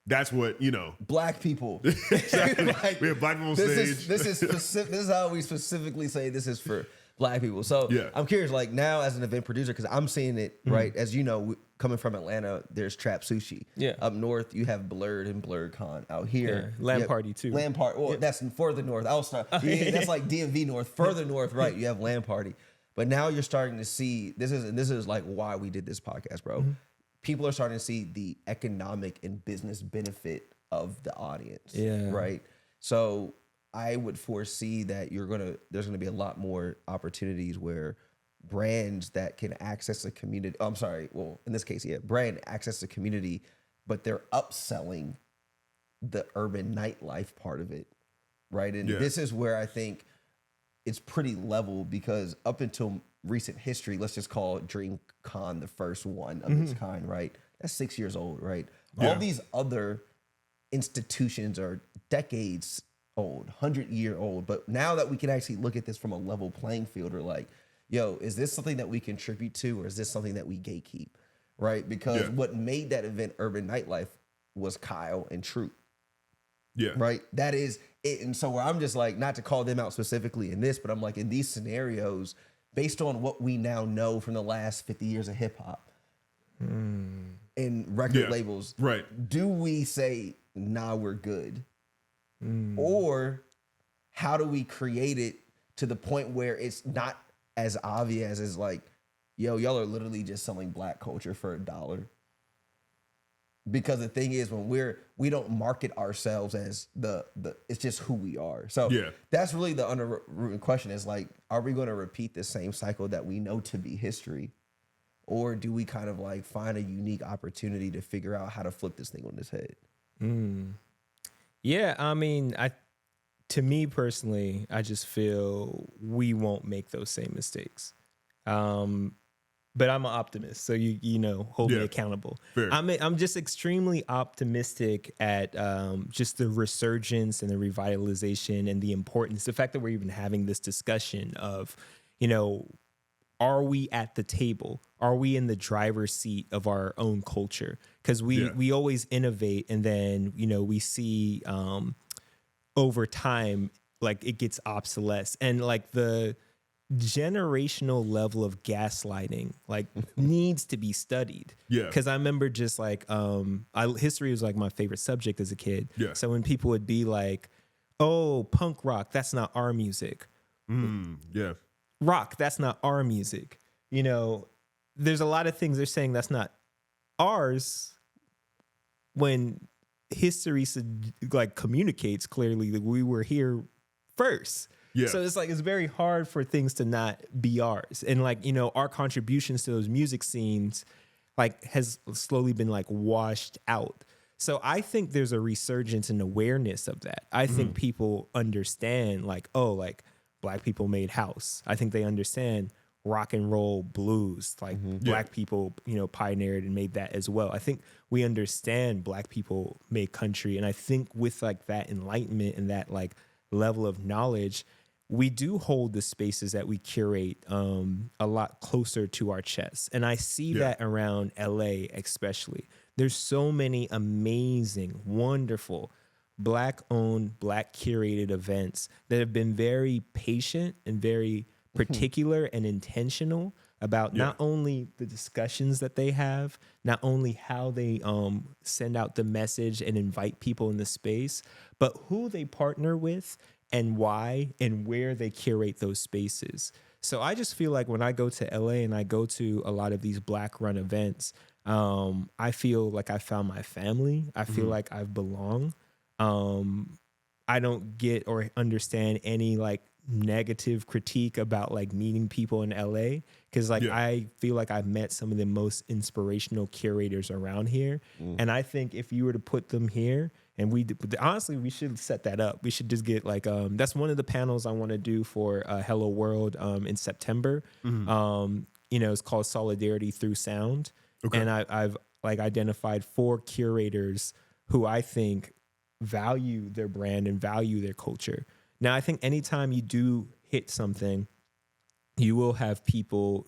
that's what, you know, black people. Exactly. Like, we have black people on stage. This is how we specifically say this is for black people. So I'm curious, like, now as an event producer, because I'm seeing it, right? As you know, coming from Atlanta, there's Trap Sushi. Yeah. Up north, you have Blurred and Blurred Con. Out here, Land Party too. Land Party. Well, that's further north. That's like DMV north. Further north, right? You have Land Party. But now you're starting to see, this is like why we did this podcast, bro. People are starting to see the economic and business benefit of the audience. Yeah. Right. So I would foresee that there's gonna be a lot more opportunities where brands that can access the community. Oh, I'm sorry. Well, in this case, brand access the community, but they're upselling the urban nightlife part of it. Right. And this is where I think it's pretty level, because up until recent history, let's just call DreamCon the first one of its kind, right? That's 6 years old, right? All these other institutions are decades old, 100-year old. But now that we can actually look at this from a level playing field, or like, yo, is this something that we contribute to, or is this something that we gatekeep, right? Because what made that event urban nightlife was Kyle and Troop. Yeah. Right. That is it. And so where I'm just like, not to call them out specifically in this, but I'm like, in these scenarios, based on what we now know from the last 50 years of hip hop and record labels, right? Do we say, nah, we're good? Or how do we create it to the point where it's not as obvious as like, yo, y'all are literally just selling black culture for $1? Because the thing is, when we don't market ourselves as the it's just who we are. So that's really the underlying question, is like, are we going to repeat the same cycle that we know to be history? Or do we kind of like find a unique opportunity to figure out how to flip this thing on its head? Yeah, I mean, to me personally, I just feel we won't make those same mistakes. But I'm an optimist, so you know, hold me accountable. Fair. I'm just extremely optimistic at just the resurgence and the revitalization and the importance, the fact that we're even having this discussion of, you know, are we at the table? Are we in the driver's seat of our own culture? Because we always innovate, and then, you know, we see over time, like, it gets obsolete, and like the generational level of gaslighting like needs to be studied. Because I remember just like history was like my favorite subject as a kid. So when people would be like, oh, punk rock, that's not our music. Rock, that's not our music. You know, there's a lot of things they're saying that's not ours, when history like communicates clearly that we were here first. So it's like, it's very hard for things to not be ours. And like, you know, our contributions to those music scenes like has slowly been like washed out. So I think there's a resurgence in awareness of that. I think people understand like, oh, like black people made house. I think they understand rock and roll, blues, like black people, you know, pioneered and made that as well. I think we understand black people made country. And I think with like that enlightenment and that like level of knowledge, we do hold the spaces that we curate a lot closer to our chests. And I see that around LA especially. There's so many amazing, wonderful, Black-owned, Black-curated events that have been very patient and very particular and intentional about not only the discussions that they have, not only how they send out the message and invite people in the space, but who they partner with and why and where they curate those spaces. So I just feel like when I go to LA and I go to a lot of these Black-run events, I feel like I found my family. I feel like I've belonged. I don't get or understand any like negative critique about like meeting people in LA, because like I feel like I've met some of the most inspirational curators around here. And I think if you were to put them here And honestly, we should set that up. We should just get like, that's one of the panels I want to do for Hello World in September. It's called Solidarity Through Sound. Okay. And I've like identified 4 curators who I think value their brand and value their culture. Now, I think anytime you do hit something, you will have people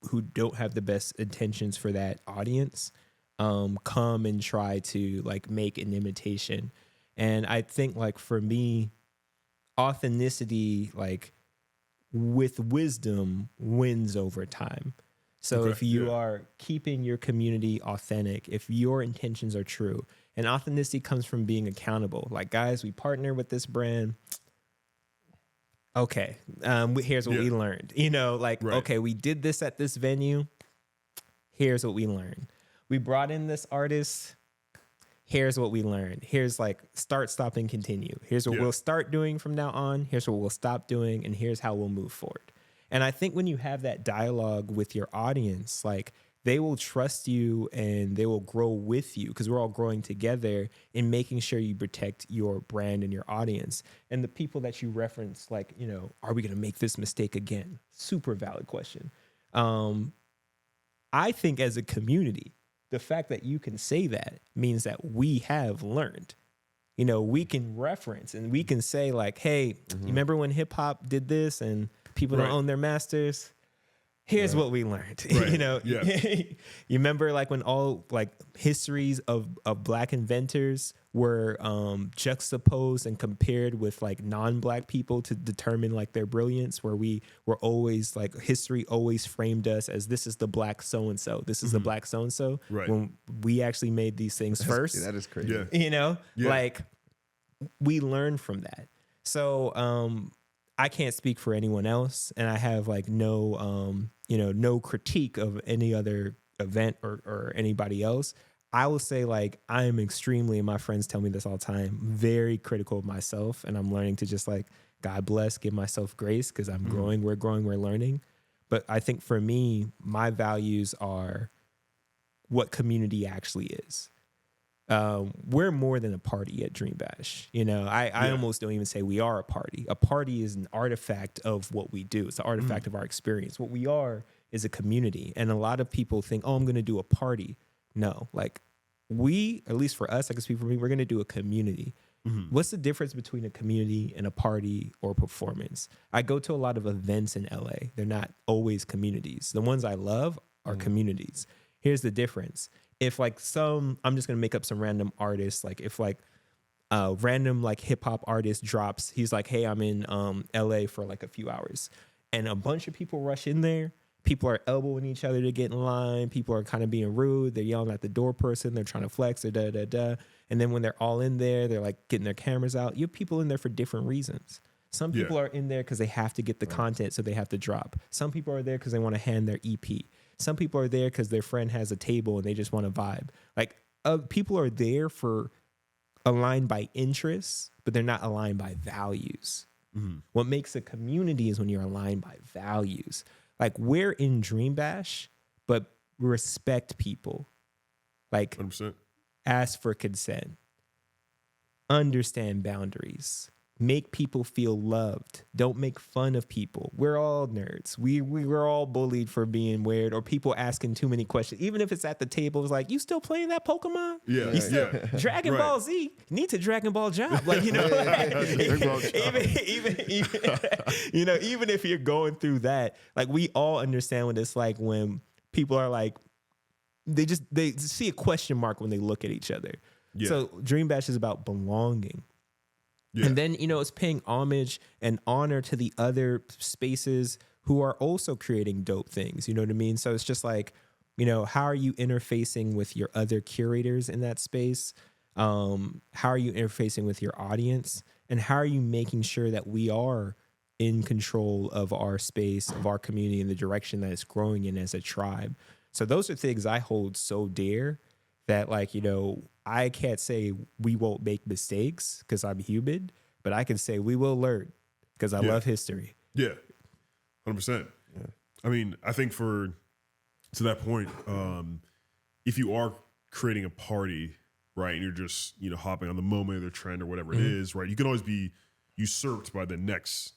who don't have the best intentions for that audience come and try to like make an imitation. And I think like for me, authenticity, like with wisdom, wins over time. So if you are keeping your community authentic, if your intentions are true, and authenticity comes from being accountable. Like, guys, we partner with this brand. Okay, here's what we learned. Okay, we did this at this venue. Here's what we learned. We brought in this artist. Here's what we learned. Here's like start, stop, and continue. Here's what we'll start doing from now on. Here's what we'll stop doing. And here's how we'll move forward. And I think when you have that dialogue with your audience, like they will trust you and they will grow with you because we're all growing together in making sure you protect your brand and your audience. And the people that you reference, like, are we going to make this mistake again? Super valid question. I think as a community, the fact that you can say that means that we have learned. We can reference and we can say like, hey, you remember when hip hop did this and people don't own their masters? Here's what we learned. You remember like when all like histories of black inventors were juxtaposed and compared with like non-black people to determine like their brilliance, where we were always like history always framed us as this is the black so-and-so. This is the black so-and-so. Right. When we actually made these things first. That is crazy. Like we learned from that. So I can't speak for anyone else, and I have like no critique of any other event or anybody else. I will say like I am extremely, and my friends tell me this all the time, very critical of myself, and I'm learning to just like, God bless, give myself grace because I'm growing, we're learning. But I think for me, my values are what community actually is. We're more than a party at DREAMBASH. I almost don't even say we are a party. A party is an artifact of what we do. It's an artifact of our experience. What we are is a community. And a lot of people think, oh, I'm going to do a party. No, like we, at least for us, I can speak for me, we're going to do a community. What's the difference between a community and a party or performance? I go to a lot of events in LA. They're not always communities. The ones I love are communities. Here's the difference. If like I'm just going to make up some random artists. Like if like a random like hip hop artist drops, he's like, hey, I'm in LA for like a few hours. And a bunch of people rush in there. People are elbowing each other to get in line. People are kind of being rude. They're yelling at the door person. They're trying to flex. They're And then when they're all in there, they're like getting their cameras out. You have people in there for different reasons. Some people are in there because they have to get the content, so they have to drop. Some people are there because they want to hand their EP. Some people are there because their friend has a table and they just want to vibe. Like people are there for aligned by interests, but they're not aligned by values. What makes a community is when you're aligned by values. Like we're in DREAMBASH, but respect people. Like 100%. Ask for consent. Understand boundaries. Make people feel loved. Don't make fun of people. We're all nerds. We're all bullied for being weird or people asking too many questions. Even if it's at the table, it's like, you still playing that Pokemon? Yeah. You still Dragon Ball Z needs a Dragon Ball job. Like, even if you're going through that, like we all understand what it's like when people are like, they see a question mark when they look at each other. Yeah. So DREAMBASH is about belonging. Yeah. And then, it's paying homage and honor to the other spaces who are also creating dope things. You know what I mean? So it's just like, how are you interfacing with your other curators in that space? How are you interfacing with your audience? And how are you making sure that we are in control of our space, of our community, and the direction that it's growing in as a tribe? So those are things I hold so dear that, like, I can't say we won't make mistakes because I'm human, but I can say we will learn because I love history. Yeah, 100%. Yeah. I mean, I think to that point, if you are creating a party, right? And you're just, hopping on the moment or the trend or whatever it is, right? You can always be usurped by the next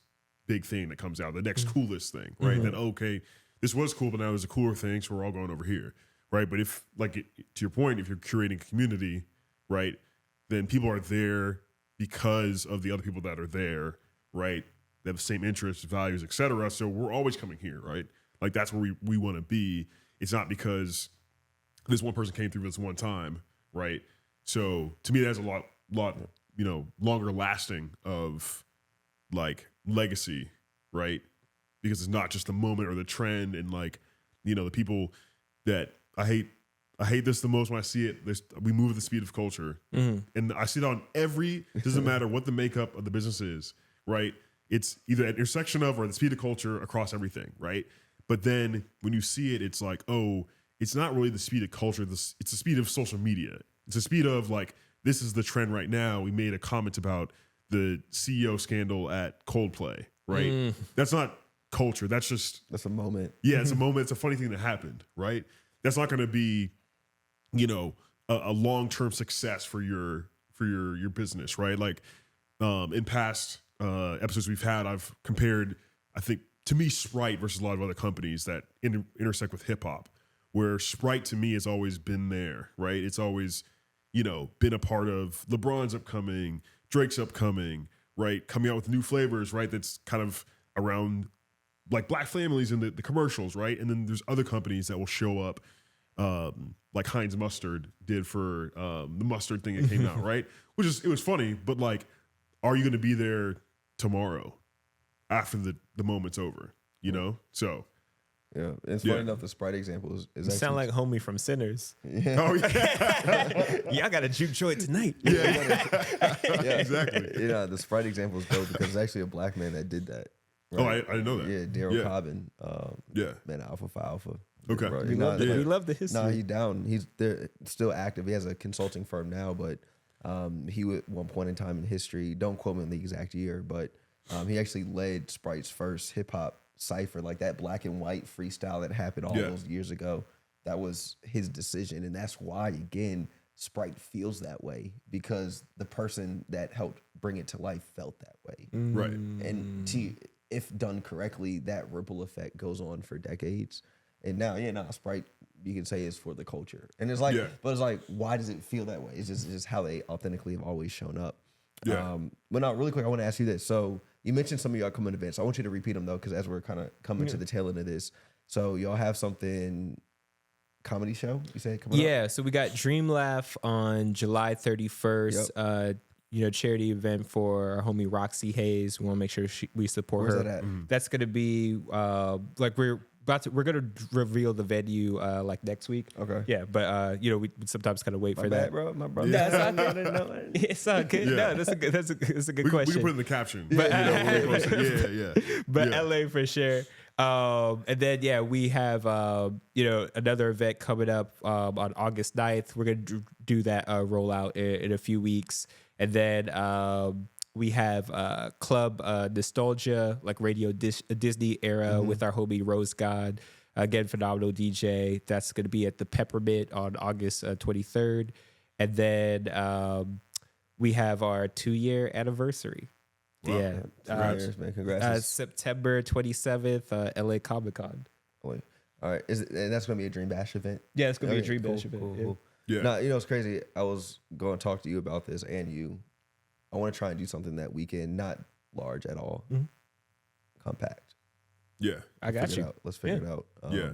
big thing that comes out, the next coolest thing, right? Then, okay, this was cool, but now there's a cooler thing, so we're all going over here, right? But if, to your point, if you're curating a community, right, then people are there because of the other people that are there, right? They have the same interests, values, etc. So we're always coming here, right? Like that's where we want to be. It's not because this one person came through this one time, right? So to me, that's a lot, longer lasting of like legacy, right? Because it's not just the moment or the trend and the people that I hate this the most when I see it. We move at the speed of culture. And I see it on doesn't matter what the makeup of the business is, right? It's either at intersection of or the speed of culture across everything, right? But then when you see it, it's like, oh, it's not really the speed of culture. It's the speed of social media. It's the speed of this is the trend right now. We made a comment about the CEO scandal at Coldplay, right? That's not culture. That's a moment. Yeah, it's a moment. It's a funny thing that happened, right? That's not going to be, a long-term success for your business, right? In past episodes we've had, I've compared, I think, to me, Sprite versus a lot of other companies that intersect with hip hop, where Sprite to me has always been there, right? It's always, been a part of LeBron's upcoming, Drake's upcoming, right? Coming out with new flavors, right? That's kind of around like Black families in the commercials, right? And then there's other companies that will show up, like Heinz Mustard did for the mustard thing that came out, right? It was funny, but are you going to be there tomorrow after the moment's over, So. Yeah, it's funny enough. The Sprite example is you sound like homie from Sinners. Yeah. Oh yeah, y'all got a juke joint tonight. yeah, exactly. The Sprite example is dope because it's actually a black man that did that. Right? Oh, I didn't know that. Yeah, Daryl Cobbin. Yeah, man, Alpha Phi Alpha. Okay, Bro, we love the history. No, he's down. He's there, still active. He has a consulting firm now, but he at one point in time in history, don't quote me on the exact year, but he actually led Sprite's first hip hop cipher, like that black and white freestyle that happened all those years ago. That was his decision, and that's why again Sprite feels that way, because the person that helped bring it to life felt that way, right? And if done correctly, that ripple effect goes on for decades. And now, Sprite, you can say, is for the culture, and it's like, but it's like, why does it feel that way? It's just how they authentically have always shown up. Yeah. But now, really quick, I want to ask you this. So you mentioned some of your upcoming events. I want you to repeat them though, because as we're kind of coming to the tail end of this, so y'all have something, comedy show, you said coming up? So we got Dream Laugh on July 31st. Charity event for our homie Roxy Hayes. We want to make sure we support Where's her. that at? That's gonna be we're gonna reveal the venue next week. Okay. Yeah, but we sometimes kind of wait for that. bro. My brother. No, it's all good. Yeah. No, that's a good We question. can put it in the caption. But- when we post it. Yeah. But LA for sure. And then we have another event coming up on August 9th. We're gonna do that rollout in a few weeks, and then we have Club Nostalgia, like Radio Disney era, with our homie Rose God. Again, phenomenal DJ. That's going to be at the Peppermint on August 23rd. And then we have our 2-year anniversary. Wow. Yeah. Congrats, man. Congrats. September 27th, LA Comic Con. All right. And that's going to be a Dream Bash event? Yeah, it's going to be a Okay, Dream Bash event. Cool. Yeah. Now, it's crazy. I was going to talk to you about this, and you. I want to try and do something that weekend, not large at all, compact. Yeah. I got you. Let's figure it out. Yeah.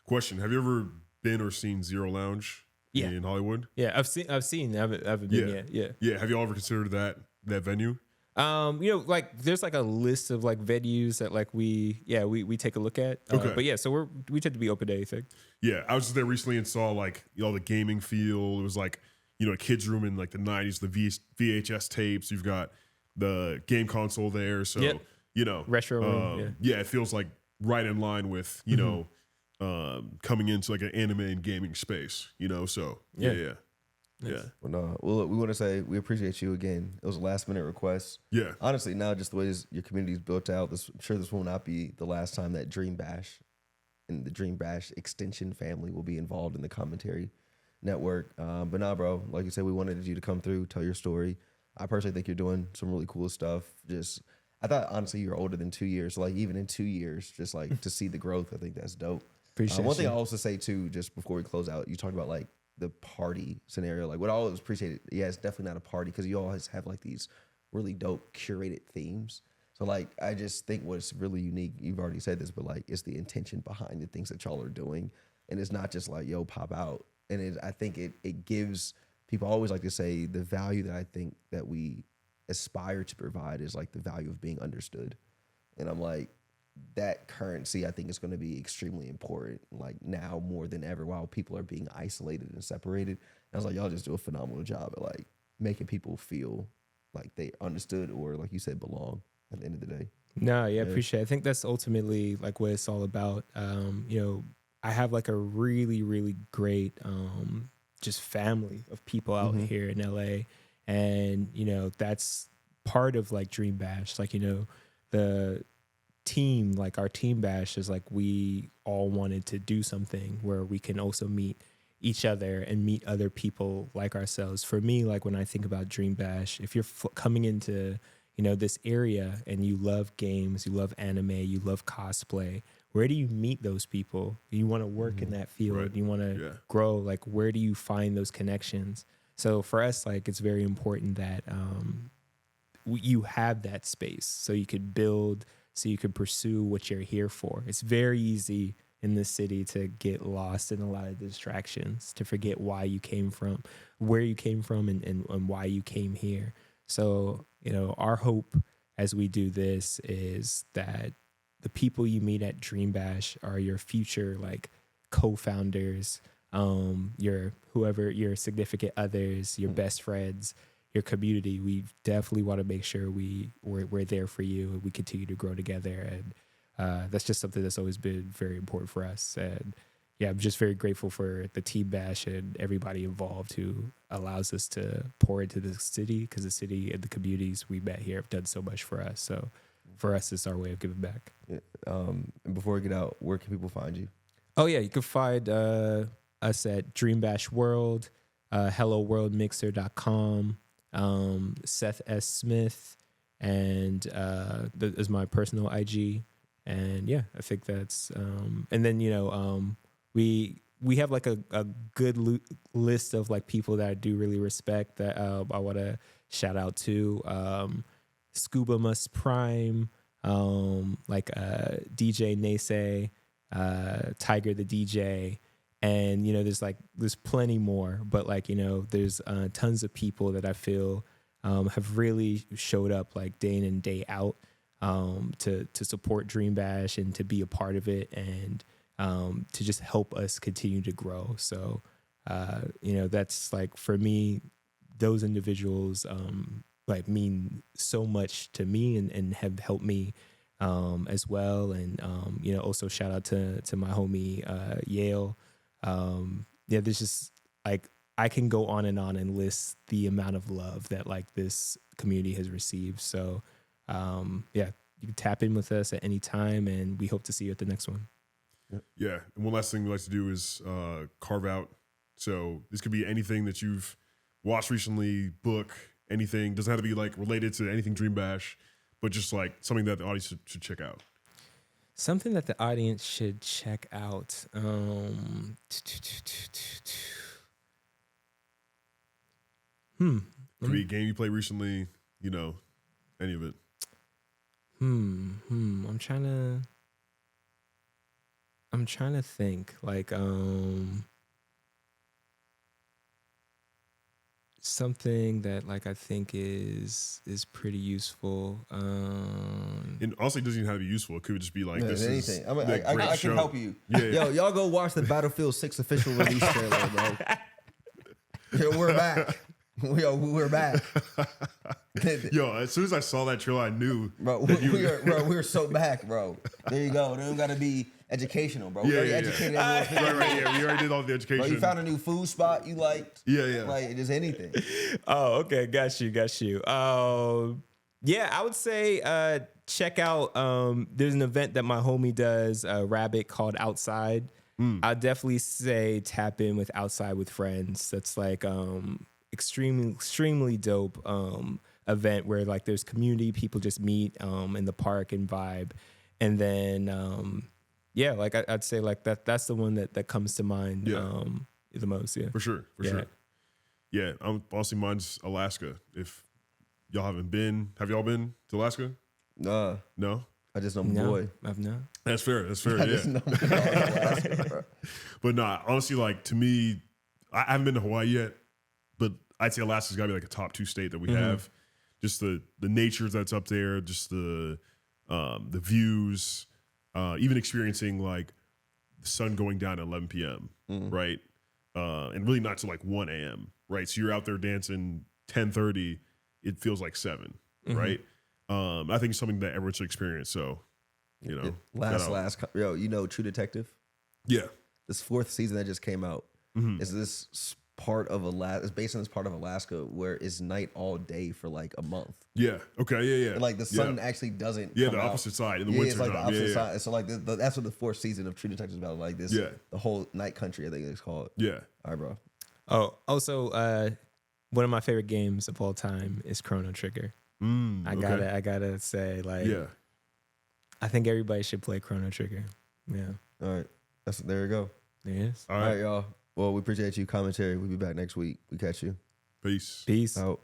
Question: have you ever been or seen Zero Lounge in Hollywood? Yeah, I've seen. I haven't been yet. Yeah. Yeah. Have you all ever considered that venue? There's a list of venues that we take a look at. Okay. But so we tend to be open to anything. Yeah, I was just there recently and saw all the gaming feel. It was a kid's room in the 90s, the VHS tapes. You've got the game console there, so retro room. Yeah, it feels right in line with coming into an anime and gaming space. So yeah. Well, no. Well, look, we want to say we appreciate you again. It was a last minute request. Yeah. Honestly, now just the way your community is built out, I'm sure this will not be the last time that Dream Bash and the Dream Bash extension family will be involved in the commentary. network. But nah, bro, like you said, we wanted you to come through, tell your story. I personally think you're doing some really cool stuff. I thought honestly you were older than 2 years. So like even in 2 years, just like to see the growth, I think that's dope. Appreciate One thing you. I also say too, just before we close out, you talked about like the party scenario. Like what I always appreciated, yeah, it's definitely not a party because you always have like these really dope curated themes. So like I just think what's really unique, you've already said this, but like it's the intention behind the things that y'all are doing. And it's not just like, yo, pop out. And I think it gives people, always like to say the value that I think that we aspire to provide is like the value of being understood. And I'm like, that currency I think is going to be extremely important, like now more than ever, while people are being isolated and separated. And I was like, y'all just do a phenomenal job at like making people feel like they understood or like you said, belong at the end of the day. No, yeah, appreciate it. I think that's ultimately like what it's all about. You know, I have like a really, really great just family of people out here in LA. And, you know, that's part of like Dream Bash. Like, you know, the team, like our team bash is like we all wanted to do something where we can also meet each other and meet other people like ourselves. For me, like when I think about Dream Bash, if you're coming into, you know, this area and you love games, you love anime, you love cosplay, where do you meet those people? You want to work in that field, Right. you want to grow, like where do you find those connections? So for us, like it's very important that you have that space so you could build, so you could pursue what you're here for. It's very easy in this city to get lost in a lot of distractions, to forget why you came from, where you came from, and why you came here. So, you know, our hope as we do this is that the people you meet at Dream Bash are your future, like, co-founders, your significant others, your best friends, your community. We definitely want to make sure we're there for you and we continue to grow together. And that's just something that's always been very important for us. And yeah, I'm just very grateful for the Team Bash and everybody involved who allows us to pour into the city, because the city and the communities we met here have done so much for us. So for us, it's our way of giving back. Yeah. And before we get out, where can people find you? Oh yeah, you can find us at Dream Bash World, helloworldmixer.com, Seth S. Smith, and that is my personal IG. And yeah, I think that's and then, you know, we have like a good list of like people that I do really respect that I want to shout out to. Scuba Must Prime, like DJ Naysay, Tiger the DJ, and you know there's plenty more, but like, you know, there's tons of people that I feel have really showed up like day in and day out to support Dream Bash and to be a part of it, and to just help us continue to grow. So you know, that's like, for me, those individuals like mean so much to me and have helped me as well. And you know, also shout out to my homie Yale. Yeah, there's just like, I can go on and list the amount of love that like this community has received. So yeah, you can tap in with us at any time, and we hope to see you at the next one. Yeah, and one last thing we like to do is carve out. So this could be anything that you've watched recently, book, anything. Doesn't have to be like related to anything Dream Bash, but just like something that the audience should check out. Something that the audience should check out. Could be a game you played recently, you know, any of it. I'm trying to think, like something that like I think is pretty useful. And also, it doesn't even have to be useful. It could just be like, this anything. is I mean, a I great can show. help you. Yeah. Yo, y'all go watch the Battlefield 6 official release trailer, bro. Yo, we're back. Yo, we're back. Yo, as soon as I saw that trailer, I knew. Bro, we're so back, bro. There you go. It don't got to be educational, bro. We already educated everyone. Right, yeah. We already did all the education. Bro, you found a new food spot you liked. Yeah. Like, just anything. Oh, okay. Got you. Yeah, I would say check out, there's an event that my homie does, Rabbit, called Outside. I'd definitely say tap in with Outside with Friends. That's like extremely dope event where like there's community, people just meet in the park and vibe. And then yeah, like I'd say like that's the one that comes to mind the most. Yeah, for sure. Yeah, honestly, mine's Alaska. If y'all haven't been, have y'all been to Alaska? Nah, No. I just know my boy. I've not. That's fair. I just know my boy in Alaska, bro. But nah, honestly, like to me, I haven't been to Hawaii yet, but I'd say Alaska's got to be like a top 2 state that we have. Just the nature that's up there, just the views, even experiencing like the sun going down at 11 p.m. Right, and really not till like 1 a.m. Right, so you're out there dancing 10:30. It feels like 7. Right. I think it's something that everyone should experience. So, you know, yo, you know, True Detective. Yeah, This 4th season that just came out is this part of Alaska. It's based on this part of Alaska where it's night all day for like a month. yeah, okay, yeah. And like the sun actually doesn't. Yeah, come the out. opposite side in the winter It's like time. the opposite Yeah. side. So like that's what the 4th season of True Detective is about. Like this, the whole night country. I think it's called. Yeah. All right, bro. Oh, also, one of my favorite games of all time is Chrono Trigger. I gotta say, like, I think everybody should play Chrono Trigger. Yeah. All right. There you go. There it is. All right, y'all. Well, we appreciate you. Commentary. We'll be back next week. We catch you. Peace. Peace. Out.